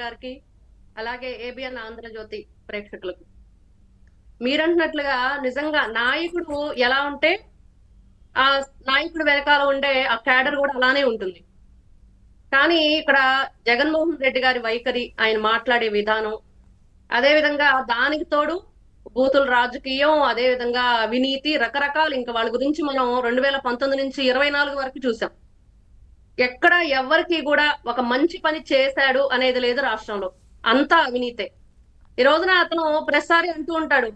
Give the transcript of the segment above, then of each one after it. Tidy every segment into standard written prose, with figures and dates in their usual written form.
గారికి అలాగే ఏబిఎన్ ఆంధ్రజ్యోతి ప్రేక్షకులకు మీరంటున్నట్లుగా నిజంగా నాయకుడు ఎలా ఉంటే ఆ నాయకుడు వెనకాల ఉండే ఆ క్యాడర్ కూడా అలానే ఉంటుంది. కానీ ఇక్కడ జగన్మోహన్ రెడ్డి గారి వైఖరి, ఆయన మాట్లాడే విధానం, అదే విధంగా దానికి తోడు బూతుల రాజకీయం, అదే విధంగా అవినీతి, రకరకాలు ఇంకా వాళ్ళ గురించి మనం 2019 నుంచి 24 వరకు చూసాం. ఎక్కడ ఎవరికి కూడా ఒక మంచి పని చేశాడు అనేది లేదు రాష్ట్రంలో. అంతా అవినీతే. ఈ రోజున అతను ప్రతిసారి అంటూ ఉంటాడు,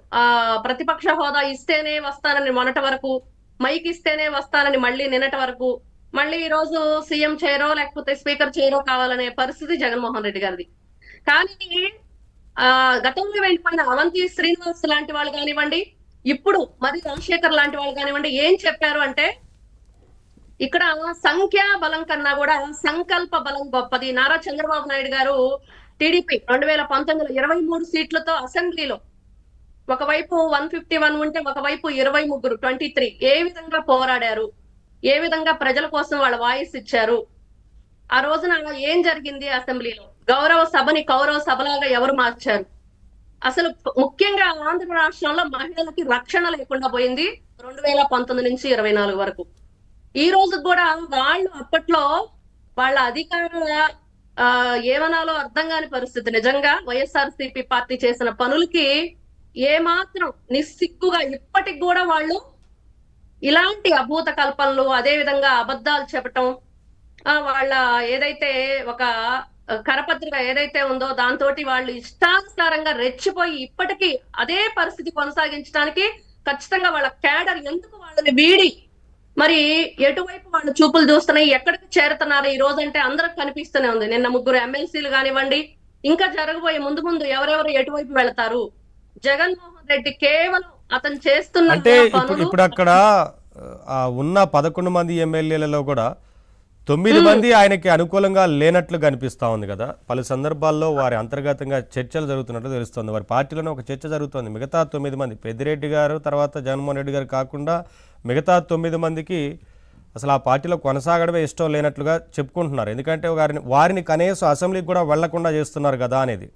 ప్రతిపక్ష హోదా ఇస్తేనే వస్తానని మొన్నటి వరకు, మైక్ ఇస్తేనే వస్తానని మళ్ళీ నిన్నటి వరకు, మళ్ళీ ఈ రోజు సీఎం చైరో లేకపోతే స్పీకర్ చైరో కావాలనే పరిస్థితి జగన్మోహన్ రెడ్డి గారిది. కానీ గతంలో వెళ్ళిపోయిన అవంతి శ్రీనివాస్ లాంటి వాళ్ళు కానివ్వండి, ఇప్పుడు మరి రాజశేఖర్ లాంటి వాళ్ళు కానివ్వండి, ఏం చెప్పారు అంటే ఇక్కడ సంఖ్యా బలం కన్నా కూడా సంకల్ప బలం గొప్పది. నారా చంద్రబాబు నాయుడు గారు టీడీపీ 2019లో 23 సీట్లతో అసెంబ్లీలో ఒకవైపు 151 ఉంటే ఒకవైపు 23 23 ఏ విధంగా పోరాడారు, ఏ విధంగా ప్రజల కోసం వాళ్ళ వాయిస్ ఇచ్చారు. ఆ రోజున ఏం జరిగింది అసెంబ్లీలో? గౌరవ సభని కౌరవ సభలాగా ఎవరు మార్చారు? అసలు ముఖ్యంగా ఆంధ్ర రాష్ట్రంలో మహిళలకి రక్షణ లేకుండా పోయింది 2019 నుంచి 24 వరకు. ఈ రోజు కూడా వాళ్ళు అప్పట్లో వాళ్ళ అధికారుల ఏమనాలో అర్థం కాని పరిస్థితి. నిజంగా వైఎస్ఆర్సీపీ పార్టీ చేసిన పనులకి ఏమాత్రం నిస్సిగ్గుగా ఇప్పటికి కూడా వాళ్ళు ఇలాంటి అభూత కల్పనలు, అదే విధంగా అబద్ధాలు చెప్పటం, వాళ్ళ ఏదైతే ఒక కరపత్రిక ఏదైతే ఉందో దాంతో వాళ్ళు ఇష్టానుసారంగా రెచ్చిపోయి ఇప్పటికీ అదే పరిస్థితి కొనసాగించడానికి ఖచ్చితంగా వాళ్ళ క్యాడర్ ఎందుకు వాళ్ళని వీడి మరి ఎటువైపు వాళ్ళు చూపులు చూస్తున్నాయి, ఎక్కడికి చేరుతున్నారు ఈ రోజు అంటే అందరికి కనిపిస్తూనే ఉంది. నిన్న 3 ఎమ్మెల్సీలు కానివ్వండి, ఇంకా జరగబోయే ముందు ముందు ఎవరెవరు ఎటువైపు వెళతారు. జగన్మోహన్ రెడ్డి కేవలం అతను చేస్తున్న అంటే ఇప్పుడు అక్కడ ఉన్న 11 మంది ఎమ్మెల్యేలలో కూడా 9 మంది ఆయనకి అనుకూలంగా లేనట్లు కనిపిస్తా ఉంది కదా. పలు సందర్భాల్లో వారి అంతర్గతంగా చర్చలు జరుగుతున్నట్లు తెలుస్తుంది. వారి పార్టీలోనే ఒక చర్చ జరుగుతుంది. మిగతా 9 మంది, పెద్దిరెడ్డి గారు తర్వాత జగన్మోహన్ రెడ్డి గారు కాకుండా మిగతా 9 మందికి అసలు ఆ పార్టీలో కొనసాగడమే ఇష్టం లేనట్లుగా చెప్పుకుంటున్నారు. ఎందుకంటే వారిని కనీసం అసెంబ్లీకి కూడా వెళ్లకుండా చేస్తున్నారు కదా అనేది.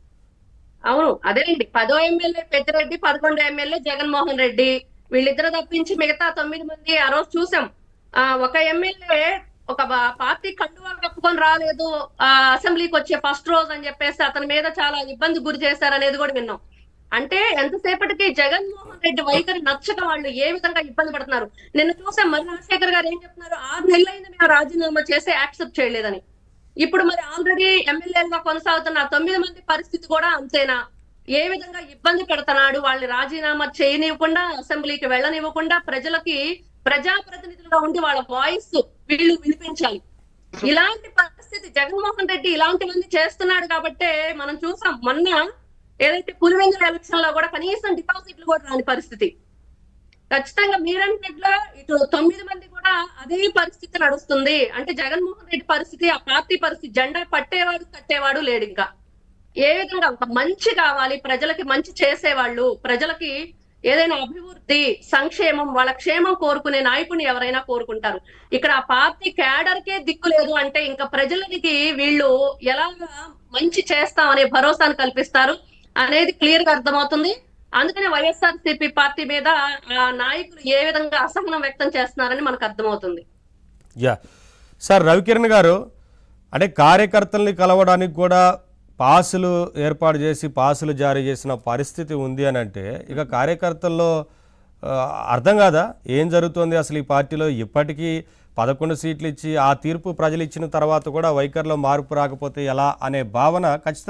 అవును, అదేనండి. 10వ ఎమ్మెల్యే పెద్దిరెడ్డి, 11వ ఎమ్మెల్యే జగన్మోహన్ రెడ్డి, వీళ్ళిద్దరు తప్పించి మిగతా 9 మంది ఆ రోజు చూసాం. ఒక ఎమ్మెల్యే ఒక పార్టీ కండువా కప్పుకొని రాలేదు అసెంబ్లీకి వచ్చే ఫస్ట్ రోజు అని చెప్పేసి అతని మీద చాలా ఇబ్బంది గురి చేశారనేది కూడా విన్నాం. అంటే ఎంతసేపటికి జగన్మోహన్ రెడ్డి వైఖరి నచ్చక వాళ్ళు ఏ విధంగా ఇబ్బంది పడుతున్నారు. నిన్న చూసాం, మరి రాజశేఖర్ గారు ఏం చెప్తున్నారు, 6 నెలలైంది మేము రాజీనామా చేసి యాక్సెప్ట్ చేయలేదని. ఇప్పుడు మరి ఆల్రెడీ ఎమ్మెల్యేలుగా కొనసాగుతున్న 9 మంది పరిస్థితి కూడా అంతేనా? ఏ విధంగా ఇబ్బంది పెడుతున్నాడు, వాళ్ళని రాజీనామా చేయనివ్వకుండా, అసెంబ్లీకి వెళ్ళనివ్వకుండా, ప్రజలకి ప్రజాప్రతినిధులుగా ఉండి వాళ్ళ వాయిస్ వీళ్ళు వినిపించాలి. ఇలాంటి పరిస్థితి జగన్మోహన్ రెడ్డి ఇలాంటి మంది చేస్తున్నాడు కాబట్టే మనం చూసాం. మొన్న ఏదైతే పులివెందుల ఎలక్షన్ లో కూడా కనీసం డిపాజిట్లు కూడా రాని పరిస్థితి. ఖచ్చితంగా మీరంటే ఇటు 9 మంది కూడా అదే పరిస్థితి నడుస్తుంది. అంటే జగన్మోహన్ రెడ్డి పరిస్థితి, ఆ పార్టీ పరిస్థితి, జెండా పట్టేవాడు కట్టేవాడు లేడు. ఇంకా ఏ విధంగా ఒక మంచి కావాలి, ప్రజలకి మంచి చేసేవాళ్ళు, ప్రజలకి ఏదైనా అభివృద్ధి, సంక్షేమం, వాళ్ళ క్షేమం కోరుకునే నాయకుడిని ఎవరైనా కోరుకుంటారు. ఇక్కడ ఆ పార్టీ క్యాడర్కే దిక్కు లేదు అంటే ఇంకా ప్రజలకి వీళ్ళు ఎలాగా మంచి చేస్తాం అనే భరోసాను కల్పిస్తారు అనేది క్లియర్ గా అర్థమవుతుంది. అందుకనే వైఎస్ఆర్సీపీ పార్టీ మీద ఆ నాయకులు ఏ విధంగా అసహనం వ్యక్తం చేస్తున్నారని మనకు అర్థమవుతుంది. యా సార్, రవికిరణ్ గారు, అంటే కార్యకర్తల్ని కలవడానికి కూడా పాసులు ఏర్పాటు చేసి పాసులు జారీ చేసిన పరిస్థితి ఉంది అని అంటే ఇక కార్యకర్తల్లో అర్థం కాదా ఏం జరుగుతుంది అసలు ఈ పార్టీలో? ఇప్పటికీ 11 సీట్లు ఇచ్చి ఆ తీర్పు ప్రజలు ఇచ్చిన తర్వాత కూడా వైఖరిలో మార్పు రాకపోతే ఎలా అనే భావన ఖచ్చితంగా